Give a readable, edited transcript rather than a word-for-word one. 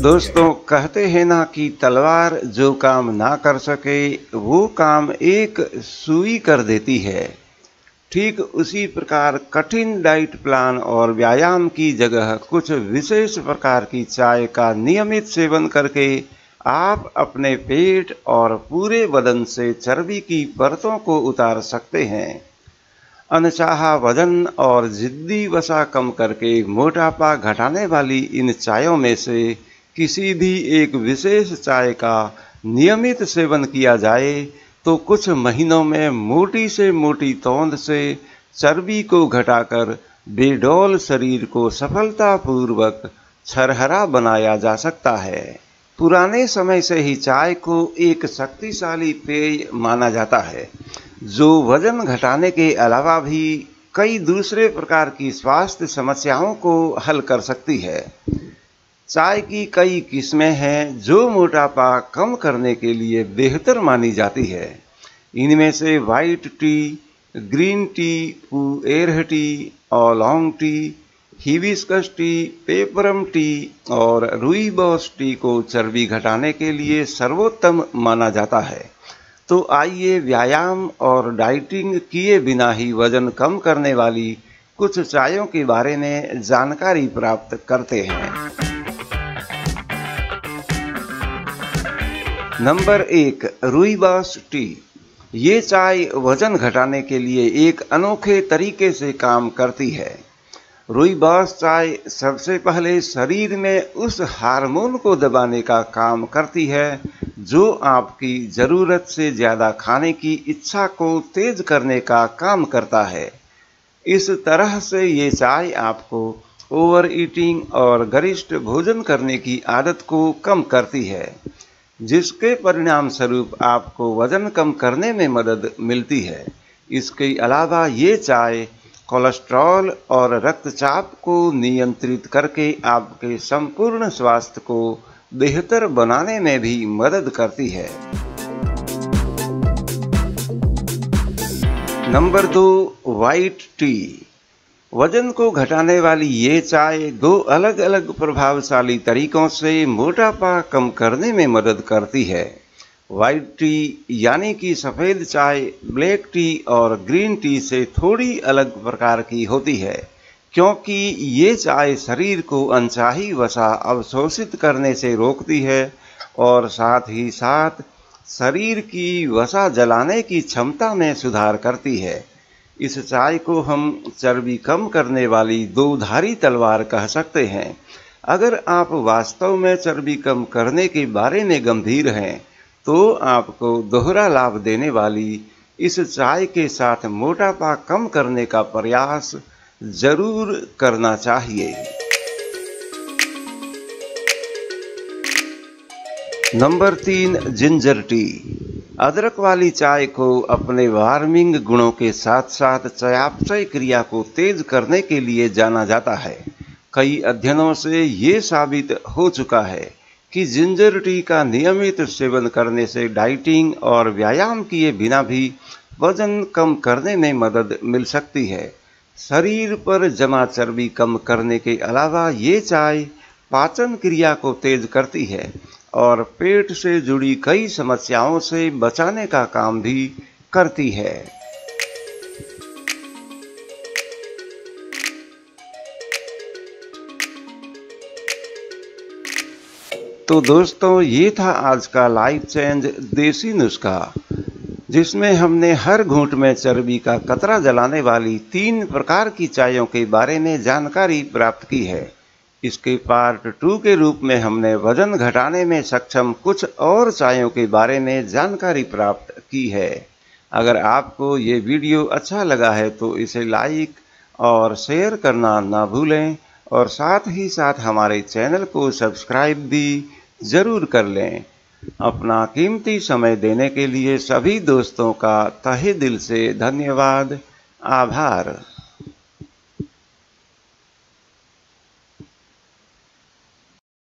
दोस्तों, कहते हैं ना कि तलवार जो काम ना कर सके वो काम एक सुई कर देती है। ठीक उसी प्रकार कठिन डाइट प्लान और व्यायाम की जगह कुछ विशेष प्रकार की चाय का नियमित सेवन करके आप अपने पेट और पूरे बदन से चर्बी की परतों को उतार सकते हैं। अनचाहा वजन और जिद्दी वसा कम करके मोटापा घटाने वाली इन चायों में से किसी भी एक विशेष चाय का नियमित सेवन किया जाए तो कुछ महीनों में मोटी से मोटी तौंद से चर्बी को घटाकर बेडौल शरीर को सफलतापूर्वक छरहरा बनाया जा सकता है। पुराने समय से ही चाय को एक शक्तिशाली पेय माना जाता है जो वजन घटाने के अलावा भी कई दूसरे प्रकार की स्वास्थ्य समस्याओं को हल कर सकती है। चाय की कई किस्में हैं जो मोटापा कम करने के लिए बेहतर मानी जाती है। इनमें से white tea, green tea, puerh tea, oolong tea, hibiscus tea, peppermint tea और रूइबॉस टी को चर्बी घटाने के लिए सर्वोत्तम माना जाता है। तो आइए व्यायाम और डाइटिंग किए बिना ही वजन कम करने वाली कुछ चायों के बारे में जानकारी प्राप्त करते हैं। Number 1, rooibos tea. ये चाय वजन घटाने के लिए एक अनोखे तरीके से काम करती है। रूइबॉस चाय सबसे पहले शरीर में उस हार्मोन को दबाने का काम करती है जो आपकी ज़रूरत से ज़्यादा खाने की इच्छा को तेज करने का काम करता है। इस तरह से ये चाय आपको ओवर ईटिंग और गरिष्ठ भोजन करने की आदत को कम करती है, जिसके परिणाम स्वरूप आपको वजन कम करने में मदद मिलती है। इसके अलावा ये चाय कोलेस्ट्रॉल और रक्तचाप को नियंत्रित करके आपके संपूर्ण स्वास्थ्य को बेहतर बनाने में भी मदद करती है। Number 2, white T. वजन को घटाने वाली ये चाय 2 अलग अलग प्रभावशाली तरीकों से मोटापा कम करने में मदद करती है। वाइट टी यानी कि सफ़ेद चाय ब्लैक टी और ग्रीन टी से थोड़ी अलग प्रकार की होती है, क्योंकि ये चाय शरीर को अनचाही वसा अवशोषित करने से रोकती है और साथ ही साथ शरीर की वसा जलाने की क्षमता में सुधार करती है। इस चाय को हम चर्बी कम करने वाली 2-धारी तलवार कह सकते हैं। अगर आप वास्तव में चर्बी कम करने के बारे में गंभीर हैं तो आपको दोहरा लाभ देने वाली इस चाय के साथ मोटापा कम करने का प्रयास जरूर करना चाहिए। Number 3, ginger tea. अदरक वाली चाय को अपने वार्मिंग गुणों के साथ साथ चयापचय क्रिया को तेज करने के लिए जाना जाता है। कई अध्ययनों से ये साबित हो चुका है कि जिंजर टी का नियमित सेवन करने से डाइटिंग और व्यायाम किए बिना भी वजन कम करने में मदद मिल सकती है। शरीर पर जमा चर्बी कम करने के अलावा ये चाय पाचन क्रिया को तेज करती है और पेट से जुड़ी कई समस्याओं से बचाने का काम भी करती है। तो दोस्तों, ये था आज का लाइफ चेंज देसी नुस्खा, जिसमें हमने हर घूंट में चर्बी का कतरा जलाने वाली 3 प्रकार की चायों के बारे में जानकारी प्राप्त की है। इसके पार्ट 2 के रूप में हमने वजन घटाने में सक्षम कुछ और चायों के बारे में जानकारी प्राप्त की है। अगर आपको ये वीडियो अच्छा लगा है तो इसे लाइक और शेयर करना ना भूलें और साथ ही साथ हमारे चैनल को सब्सक्राइब भी जरूर कर लें। अपना कीमती समय देने के लिए सभी दोस्तों का तहे दिल से धन्यवाद, आभार।